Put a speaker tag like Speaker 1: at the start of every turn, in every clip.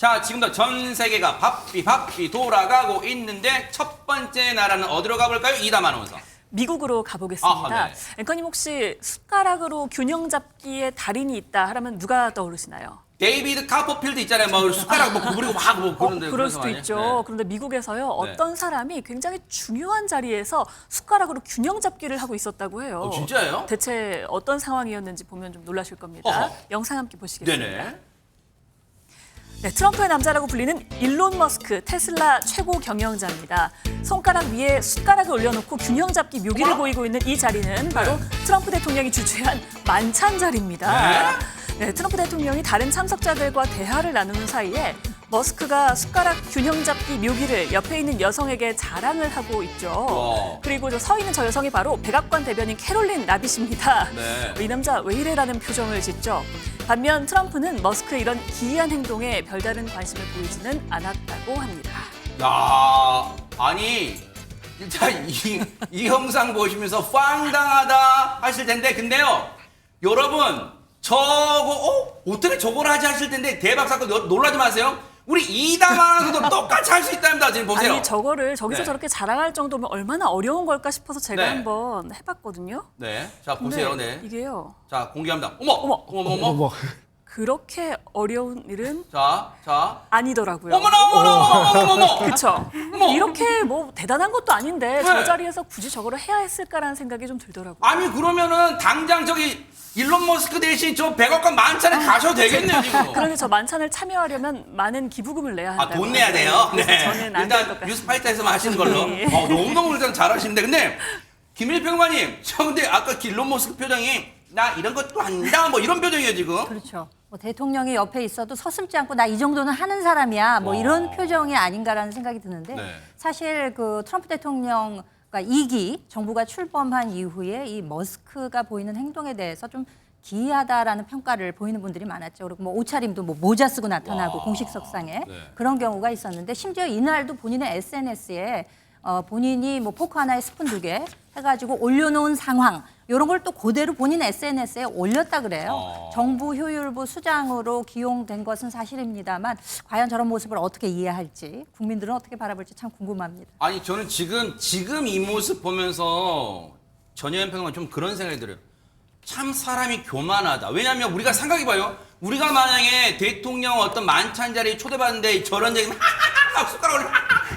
Speaker 1: 자, 지금도 전 세계가 바삐 돌아가고 있는데 첫 번째 나라는 어디로 가볼까요? 이담 아나운서.
Speaker 2: 미국으로 가보겠습니다.
Speaker 1: 네.
Speaker 2: 앵커님 혹시 숟가락으로 균형 잡기의 달인이 있다 하면 누가 떠오르시나요?
Speaker 1: 데이비드 카퍼필드 있잖아요. 뭐 숟가락 뭐 구부리고 막 뭐 그런데
Speaker 2: 그럴 수도 있죠.
Speaker 1: 네.
Speaker 2: 그런데 미국에서요. 어떤 사람이 굉장히 중요한 자리에서 숟가락으로 균형 잡기를 하고 있었다고 해요.
Speaker 1: 진짜예요?
Speaker 2: 대체 어떤 상황이었는지 보면 좀 놀라실 겁니다.
Speaker 1: 어허.
Speaker 2: 영상 함께 보시겠습니다.
Speaker 1: 네네.
Speaker 2: 네, 트럼프의 남자라고 불리는 일론 머스크 테슬라 최고 경영자입니다. 손가락 위에 숟가락을 올려놓고 균형 잡기 묘기를 보이고 있는 이 자리는 바로 트럼프 대통령이 주최한 만찬 자리입니다. 네, 트럼프 대통령이 다른 참석자들과 대화를 나누는 사이에 머스크가 숟가락 균형 잡기 묘기를 옆에 있는 여성에게 자랑을 하고 있죠. 그리고 서 있는 저 여성이 바로 백악관 대변인 캐롤린 라빗입니다.
Speaker 1: 네.
Speaker 2: 이 남자 왜 이래라는 표정을 짓죠. 반면 트럼프는 머스크의 이런 기이한 행동에 별다른 관심을 보이지는 않았다고 합니다.
Speaker 1: 야, 아니 진짜 이 영상 보시면서 황당하다 하실 텐데 근데요, 여러분 저거 어떻게 저걸 하지 하실 텐데 대박 사건 놀라지 마세요. 우리 이담 아나운서도 똑같이 할 수 있답니다. 지금 보세요.
Speaker 2: 아니 저거를 저기서
Speaker 1: 네.
Speaker 2: 저렇게 자랑할 정도면 얼마나 어려운 걸까 싶어서 제가
Speaker 1: 네.
Speaker 2: 한번 해봤거든요.
Speaker 1: 네, 자
Speaker 2: 근데
Speaker 1: 보세요. 네,
Speaker 2: 이게요.
Speaker 1: 자 공개합니다. 어머.
Speaker 2: 그렇게 어려운 일은
Speaker 1: 자.
Speaker 2: 아니더라고요.
Speaker 1: 어머나.
Speaker 2: 그렇죠. 이렇게 뭐 대단한 것도 아닌데
Speaker 1: 네.
Speaker 2: 저 자리에서 굳이 저거를 해야 했을까라는 생각이 좀 들더라고요.
Speaker 1: 아니 그러면은 당장 저기 일론 머스크 대신 저 백악관 만찬에 가셔도 되겠네요 지금.
Speaker 2: 그런데 저 만찬을 참여하려면 많은 기부금을 내야 한다고.
Speaker 1: 돈 내야 돼요.
Speaker 2: 그래서
Speaker 1: 네.
Speaker 2: 저는 안 될 것
Speaker 1: 일단
Speaker 2: 같아요.
Speaker 1: 뉴스파이터에서만 하시는 걸로.
Speaker 2: 네.
Speaker 1: 너무너무 일단 잘하시는데 근데 김일평관님, 저 근데 아까 일론 머스크 표정이 나 이런 것도 한다 뭐 이런 표정이에요 지금.
Speaker 3: 그렇죠. 뭐 대통령이 옆에 있어도 서슴지 않고 나 이 정도는 하는 사람이야. 뭐 이런 표정이 아닌가라는 생각이 드는데
Speaker 1: 네.
Speaker 3: 사실 그 트럼프 대통령 그러니까 2기 정부가 출범한 이후에 이 머스크가 보이는 행동에 대해서 좀 기이하다라는 평가를 보이는 분들이 많았죠. 그리고 뭐 옷차림도 뭐 모자 쓰고 나타나고 공식석상에 그런 경우가 있었는데 심지어 이날도 본인의 SNS에 본인이 뭐 포크 하나에 스푼 2개 해가지고 올려놓은 상황 이런 걸 또 그대로 본인 SNS에 올렸다 그래요. 정부 효율부 수장으로 기용된 것은 사실입니다만 과연 저런 모습을 어떻게 이해할지 국민들은 어떻게 바라볼지 참 궁금합니다.
Speaker 1: 아니 저는 지금 이 모습 보면서 전혜연 평론가 좀 그런 생각이 들어요. 참 사람이 교만하다. 왜냐하면 우리가 생각해봐요. 우리가 만약에 대통령 어떤 만찬 자리에 초대받는데 저런 얘기 숟가락을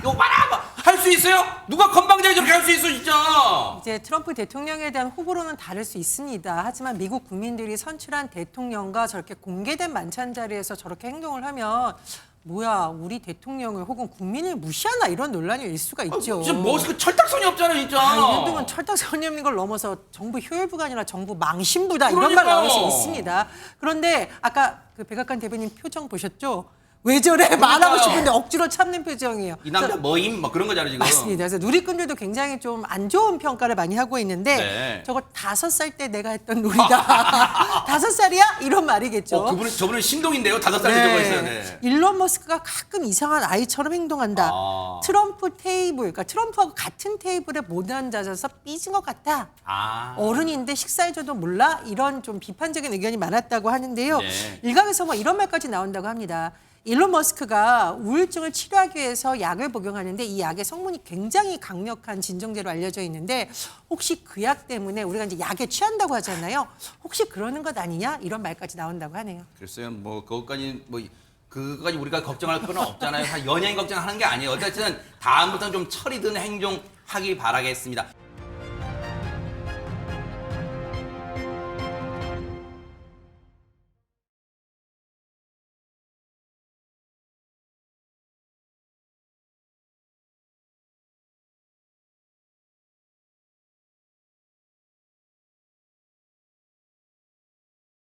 Speaker 1: 이거 봐라 할 수 있어요? 누가 건방지게 저렇게 할 수 있어 진짜.
Speaker 4: 이제 트럼프 대통령에 대한 호불호는 다를 수 있습니다. 하지만 미국 국민들이 선출한 대통령과 저렇게 공개된 만찬 자리에서 저렇게 행동을 하면 뭐야 우리 대통령을 혹은 국민을 무시하나 이런 논란이 일 수가 있죠.
Speaker 1: 진짜 머스크 철딱선이 없잖아 진짜.
Speaker 4: 이 정도면 철딱선이 없는 걸 넘어서 정부 효율부가 아니라 정부 망신부다 이런 말
Speaker 1: 그러니까요.
Speaker 4: 나올 수 있습니다. 그런데 아까 그 백악관 대변인 표정 보셨죠? 왜 저래 말하고 싶은데 억지로 참는 표정이에요.
Speaker 1: 이 남자 뭐임? 뭐 그런 거잖아 지금.
Speaker 4: 맞습니다. 그래서 누리꾼들도 굉장히 좀 안 좋은 평가를 많이 하고 있는데
Speaker 1: 네.
Speaker 4: 저거 5살 때 내가 했던 놀이다. 5살이야? 이런 말이겠죠.
Speaker 1: 저분은 신동인데요. 5살 때 저거 있어요. 네.
Speaker 4: 일론 머스크가 가끔 이상한 아이처럼 행동한다. 트럼프 테이블, 그러니까 트럼프하고 같은 테이블에 못 앉아서 삐진 것 같다. 어른인데 식사해줘도 몰라? 이런 좀 비판적인 의견이 많았다고 하는데요.
Speaker 1: 네.
Speaker 4: 일각에서 뭐 이런 말까지 나온다고 합니다. 일론 머스크가 우울증을 치료하기 위해서 약을 복용하는데 이 약의 성분이 굉장히 강력한 진정제로 알려져 있는데 혹시 그 약 때문에 우리가 이제 약에 취한다고 하잖아요. 혹시 그러는 것 아니냐? 이런 말까지 나온다고 하네요.
Speaker 1: 글쎄요, 그거까지 우리가 걱정할 건 없잖아요. 연예인 걱정하는 게 아니에요. 어쨌든 다음부터는 좀 철이 든 행동 하길 바라겠습니다.